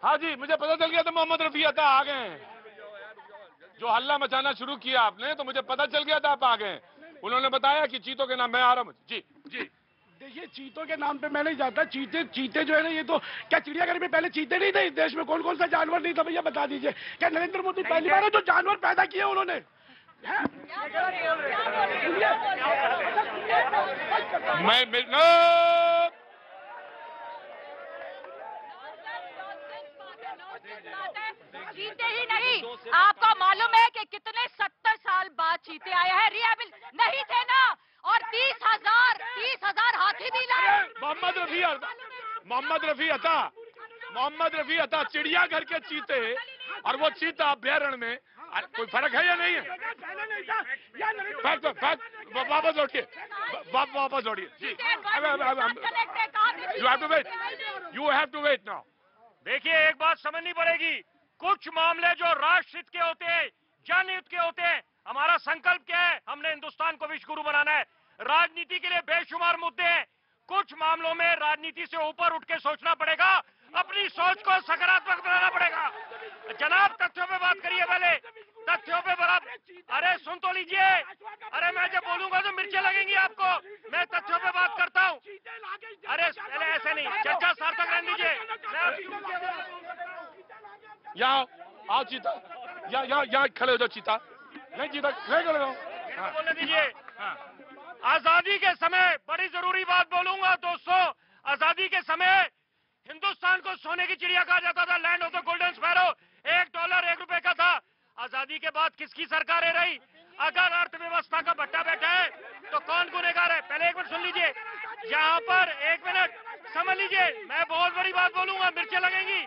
हाँ जी, मुझे पता चल गया था मोहम्मद रफी अता आ गए हैं। जो हल्ला मचाना शुरू किया आपने, तो मुझे पता चल गया था आप आ गए। उन्होंने बताया कि चीतों के नाम, मैं आ रहा हूँ। जी जी, देखिए चीतों के नाम पे मैं नहीं जाता। चीते चीते जो है ना, ये तो क्या चिड़ियाघर में पहले चीते नहीं थे? इस देश में कौन कौन सा जानवर नहीं था भैया, बता दीजिए। क्या नरेंद्र मोदी पहली बार है जो जानवर पैदा किए उन्होंने? मैं चीते ही नहीं, आपको मालूम है कि कितने 70 साल बाद चीते आए हैं? रियाबिल नहीं थे ना, और 30,000 हाथी भी लाए। मोहम्मद रफी अता चिड़ियाघर के चीते और वो चीता अभ्यारण्य में, कोई फर्क है या नहीं है? वापस लौटिए, वापस लौटिए। You have to wait now. देखिए, एक बात समझनी पड़ेगी, कुछ मामले जो राष्ट्रहित के होते हैं, जनहित के होते हैं, हमारा संकल्प क्या है? हमने हिंदुस्तान को विश्व गुरु बनाना है। राजनीति के लिए बेशुमार मुद्दे हैं, कुछ मामलों में राजनीति से ऊपर उठ के सोचना पड़ेगा, अपनी सोच को सकारात्मक बनाना पड़ेगा। जनाब, तथ्यों पे बात करिए, पहले तथ्यों पे बराबर। अरे सुन तो लीजिए, अरे मैं जब बोलूंगा तो मिर्चें लगेंगी आपको। मैं तथ्यों पे बात करता हूँ। अरे पहले ऐसे नहीं, चर्चा सार्थक रहने दीजिए। यहाँ आओ चीता, यहाँ खड़े हो जाओ चीता। नहीं चीता, नहीं खड़े हो, बोलने दीजिए। आजादी के समय बड़ी जरूरी बात बोलूंगा दोस्तों। आजादी के समय हिंदुस्तान को सोने की चिड़िया कहा जाता था, land of the golden sparrow. $1 1 रुपए का था। आजादी के बाद किसकी सरकारें रही? अगर अर्थव्यवस्था का भट्टा बैठा है तो कौन गुनहगार है? पहले एक मिनट सुन लीजिए, यहाँ पर एक मिनट समझ लीजिए, मैं बहुत बड़ी बात बोलूंगा, मिर्चें लगेंगी।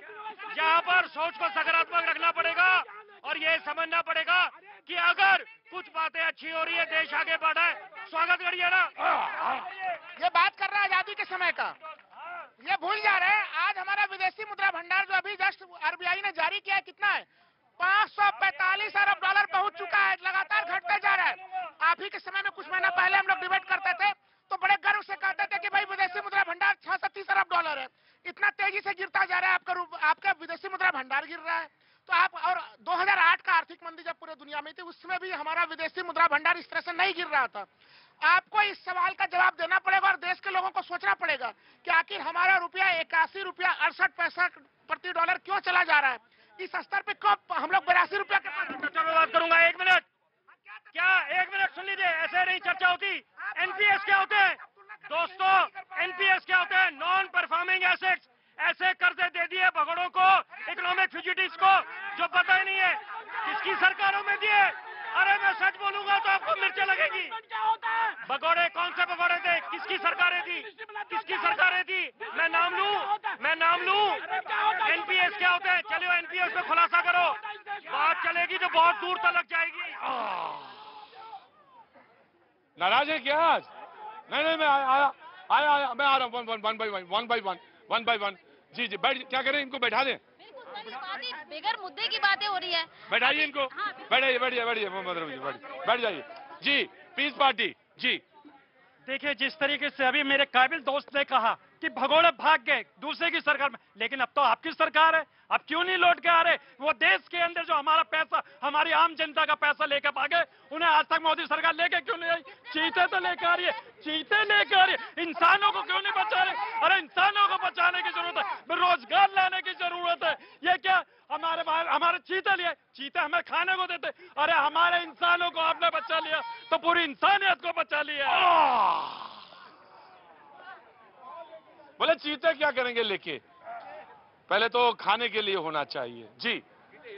यहाँ पर सोच को सकारात्मक रखना पड़ेगा और ये समझना पड़ेगा कि अगर कुछ बातें अच्छी हो रही है, देश आगे बढ़ा है, स्वागत करिए ना। ये बात कर रहा है आजादी के समय का, ये भूल जा रहे हैं। आज हमारा विदेशी मुद्रा भंडार जो अभी जस्ट आरबीआई ने जारी किया है, कितना है? $545 अरब पहुंच चुका है, लगातार घटते जा रहा है। आप ही के समय में कुछ महीना पहले हम लोग डिबेट करते थे तो बड़े गर्व से कहते थे कि भाई विदेशी मुद्रा भंडार $36 अरब है। इतना तेजी से गिरता जा रहा है, आपका विदेशी मुद्रा भंडार गिर रहा है। तो आप, और 2008 का आर्थिक मंदी जब पूरे दुनिया में थी, उसमें भी हमारा विदेशी मुद्रा भंडार इस तरह से नहीं गिर रहा था। आपको इस सवाल का जवाब देना पड़ेगा और देश के लोगों को सोचना पड़ेगा कि आखिर हमारा रुपया 81 रुपया 68 पैसा प्रति डॉलर क्यों चला जा रहा है? इस स्तर पे क्यों हम लोग 82 रुपया के पास बात करूंगा। एक मिनट, क्या एक मिनट सुन लीजिए, ऐसे नहीं चर्चा होती। एनपीएस क्या होते हैं दोस्तों? एनपीएस क्या होते हैं? Non performing assets. ऐसे कर्जे दे दिए भगोड़ों को, इकोनॉमिक फ्यूजिटिव्स को, जो पता ही नहीं है किसकी सरकारों में दिए। अरे मैं सच बोलूंगा तो आपको मिर्चें लगेगी। भगोड़े कौन से भगोड़े थे? किसकी सरकारें थी? किसकी सरकारें थी? मैं नाम लूं? एनपीएस क्या होते हैं? चलिए एनपीएस पे खुलासा करो, बात चलेगी जो बहुत दूर तक जाएगी। नाराज है क्या आज? नहीं, मैं आया, मैं आ रहा हूँ। One by one. जी, बैठ, क्या करें, इनको बैठा दें? बेगर मुद्दे की बातें हो रही है, बैठाइए इनको। बैठिए, बैठ जाइए। जी, पीस पार्टी। जी, देखिए, जिस तरीके से अभी मेरे काबिल दोस्त ने कहा कि भगोड़े भाग गए दूसरे की सरकार में, लेकिन अब तो आपकी सरकार है, अब क्यों नहीं लौट के आ रहे? वो देश के अंदर जो हमारा पैसा, हमारी आम जनता का पैसा लेकर भागे, उन्हें आज तक मोदी सरकार लेके क्यों नहीं आई? चीते तो लेकर आ रही है, चीते लेकर आ रही है, इंसानों को क्यों नहीं बचा रहे? अरे इंसानों को बचाने की जरूरत है, रोजगार लाने की जरूरत है। ये क्या हमारे चीते लिए? चीते हमें खाने को देते, अरे हमारे इंसानों को आपने बचा लिया तो पूरी इंसानियत को बचा लिया। बोले चीते क्या करेंगे लेके? पहले तो खाने के लिए होना चाहिए। जी,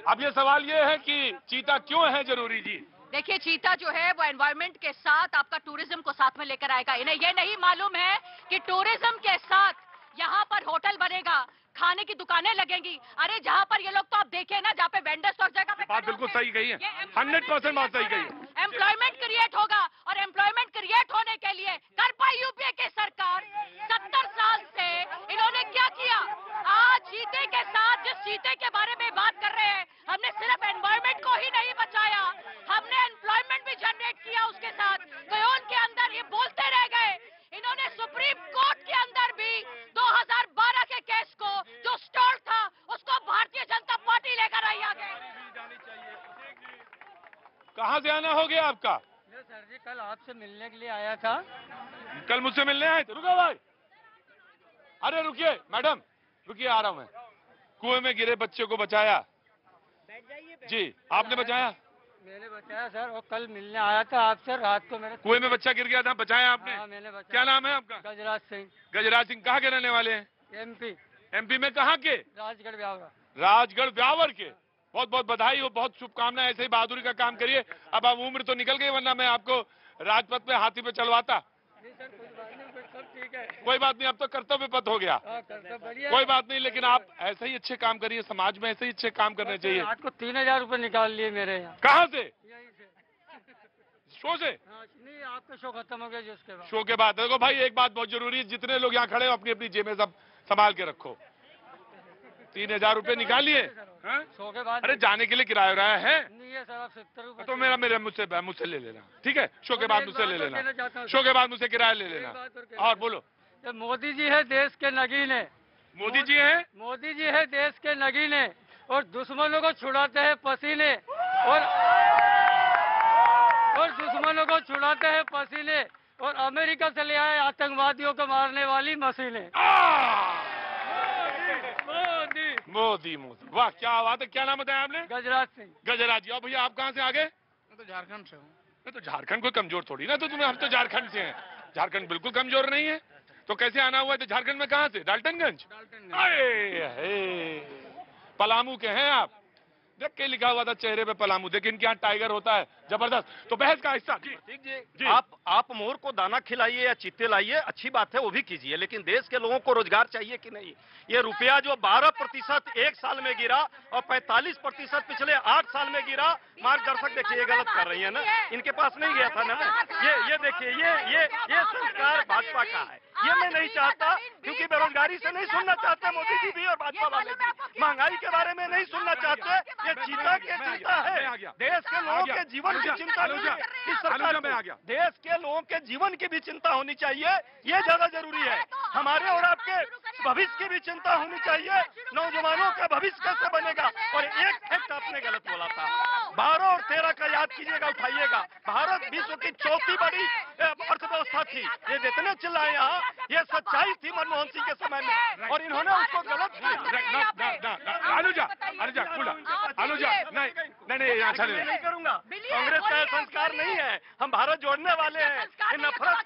अब ये सवाल ये है कि चीता क्यों है जरूरी? जी देखिए, चीता जो है वो एनवायरनमेंट के साथ आपका टूरिज्म को साथ में लेकर आएगा। इन्हें ये नहीं मालूम है कि टूरिज्म के साथ यहाँ पर होटल बनेगा, खाने की दुकानें लगेंगी। अरे जहाँ पर ये लोग, तो आप देखे ना, जहाँ पे वेंडर्स और जगह पे बात बिल्कुल सही कही है, 100% बात सही कही है। एम्प्लॉयमेंट क्रिएट होगा, और एम्प्लॉयमेंट क्रिएट होने के लिए कर पाई यूपीए की सरकार। 70 साल से इन्होंने क्या किया? आज चीते के साथ, जिस चीते के बारे में बात कर रहे हैं, हमने सिर्फ एनवायरमेंट को ही नहीं बचाया, हमने एम्प्लॉयमेंट भी जनरेट किया उसके साथ। तो उनके अंदर ये बोलते रह गए। इन्होंने सुप्रीम कोर्ट के अंदर भी 2012 के केस को, जो स्टॉल था, उसको कहाँ से आना हो गया आपका? सर जी कल आपसे मिलने के लिए आया था। कल मुझसे मिलने आए थे? रुको भाई, अरे रुकिए मैडम, रुकिए, आ रहा हूं मैं। कुएं में गिरे बच्चे को बचाया जी, आपने बचाया? मैंने बचाया सर, और कल मिलने आया था आपसे रात को। मेरे कुएं में बच्चा गिर गया था, बचाया आपने? हाँ, मैंने बचाया। क्या नाम है आपका? गजराज सिंह। गजराज सिंह, कहाँ के रहने वाले हैं? एमपी। एमपी में कहाँ के? राजगढ़ ब्यावरा। राजगढ़ ब्यावर के। बहुत बहुत बधाई हो, बहुत शुभकामनाएं, ऐसे ही बहादुरी का काम करिए। अब उम्र तो निकल गई, वरना मैं आपको राजपथ पे हाथी पे चलवाता। सर कुछ बात नहीं, सब ठीक है। कोई बात नहीं, अब तो कर्तव्य पथ हो गया। कोई बात नहीं, लेकिन आप ऐसे ही अच्छे काम करिए, समाज में ऐसे ही अच्छे काम करने चाहिए। रात को 3000 रुपए निकाल लिए मेरे यहाँ। कहाँ से? यहीं से। शो से? हाँ, नहीं आपका शो खत्म हो गया जी, उसके बाद। शो के बाद देखो भाई, एक बात बहुत जरूरी है, जितने लोग यहाँ खड़े हो अपनी अपनी जेबें सब संभाल के रखो। 3000 रुपए निकालिए। शो के बाद अरे जाने के लिए किराया उराया है? नहीं है सर, आप 70 रुपए। तो मेरा मुझसे ले लेना, ठीक है? शो के बाद मुझसे ले लेना, शो के बाद मुझसे किराया ले लेना। और बोलो। तो मोदी जी है देश के नगीने। मोदी जी हैं? मोदी जी है देश के नगीने, और दुश्मनों को छुड़ाते हैं पसीने, और दुश्मनों को छुड़ाते हैं पसीने, और अमेरिका से ले आए आतंकवादियों को मारने वाली मशीनें। मोदी मोदी मोदी, वाह क्या बात है। क्या नाम बताया आपने? गजराज सिंह। गजराज जी। और भैया आप कहाँ से आ गए? मैं तो झारखंड से हूँ। मैं तो झारखंड कोई कमजोर थोड़ी ना, तो तुम्हें, हम तो झारखंड से हैं। झारखंड बिल्कुल कमजोर नहीं है। तो कैसे आना हुआ है? तो झारखंड में कहाँ से? डाल्टनगंज? पलामू के हैं आप? देख के लिखा हुआ था चेहरे पे पलामू, देखिए इनके यहाँ टाइगर होता है जबरदस्त। तो बहस का हिस्सा जी, जी। आप मोर को दाना खिलाइए या चीते लाइए, अच्छी बात है, वो भी कीजिए, लेकिन देश के लोगों को रोजगार चाहिए कि नहीं? ये रुपया जो 12% एक साल में गिरा और 45% पिछले 8 साल में गिरा, मार्गदर्शक देखिए ये गलत कर रही है ना, इनके पास नहीं गया था ना। ये देखिए, ये संस्कार भाजपा का है। ये मैं नहीं चाहता, क्योंकि बेरोजगारी से नहीं सुनना चाहते मोदी जी भी और भाजपा वाले भी, महंगाई के बारे में नहीं सुनना चाहते। ये चिंता की चिंता है, देश के लोगों के जीवन की चिंता नहीं है इस सरकार में। देश के लोगों के जीवन की भी चिंता होनी चाहिए, ये ज्यादा जरूरी है। हमारे और आपके भविष्य की भी चिंता होनी चाहिए, नौजवानों का भविष्य कैसे बनेगा। और एक फैक्ट आपने गलत बोला था, 12 और 13 का याद कीजिएगा, उठाइएगा। भारत विश्व की चौथी बड़ी अर्थव्यवस्था थी, ये जितने चिल्लाए यहाँ, ये सच्चाई थी मनमोहन सिंह के समय में, और इन्होंने उसको गलत अनुजा नहीं अच्छा नहीं करूंगा। कांग्रेस का संस्कार नहीं है, हम भारत जोड़ने वाले हैं, ये नफरत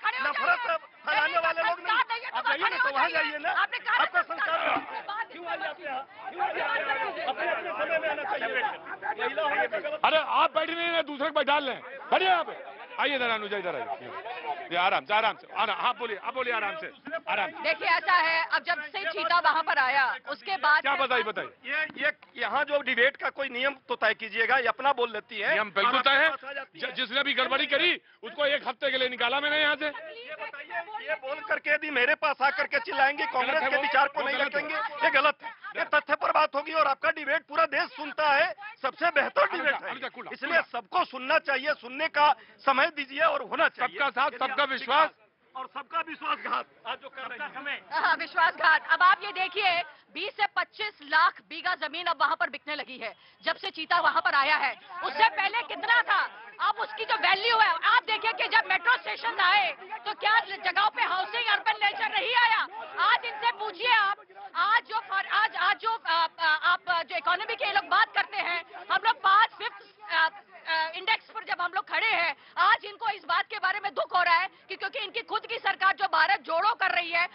फैलाने वाले लोग नहीं। आप जाइए ना, तो वहाँ जाइए ना, आपका संस्कार क्यों अपने समय में आना चाहिए। अरे आप बैठे नहीं ना, दूसरे को बैठा लें। खड़े यहाँ पे आइए, इधर अनुजा, इधर आइए, आराम से हाँ बोलिए, आप बोलिए आराम से। देखिए ऐसा है, अब जब से चीता वहाँ पर आया उसके बाद क्या बताइए। ये यहाँ जो डिबेट का कोई नियम तो तय कीजिएगा, ये अपना बोल लेती है। नियम बिल्कुल तय है, जिसने भी गड़बड़ी करी उसको 1 हफ्ते के लिए निकाला मैंने यहाँ से। ये बोल करके यदि मेरे पास आकर के चिल्लाएंगे कांग्रेस के विचार को नहीं रखेंगे, ये गलत है। ये तथ्य पर बात होगी, और आपका डिबेट पूरा देश सुनता है, सबसे बेहतर डिबेट है, इसलिए सबको सुनना चाहिए, सुनने का समय दीजिए और होना चाहिए। सबका साथ, सबका विश्वास और सबका विश्वासघात आज जो कर रहे हैं। हाँ, विश्वासघात। अब आप ये देखिए 20 से 25 लाख बीघा जमीन अब वहाँ पर बिकने लगी है जब से चीता वहाँ पर आया है। उससे पहले कितना था, अब उसकी जो वैल्यू है, आप देखिए कि जब मेट्रो स्टेशन आए तो क्या जगहों पे हाउसिंग अर्बन नेचर नहीं आया। आज इनसे पूछिए आप, आज जो इकोनॉमी के लोग बात करते हैं, हम लोग 5th इंडेक्स पर जब हम लोग खड़े हैं, आज इनको इस बात के बारे में दुख हो रहा है कि क्योंकि इनकी खुद की सरकार जो भारत जोड़ो कर रही है,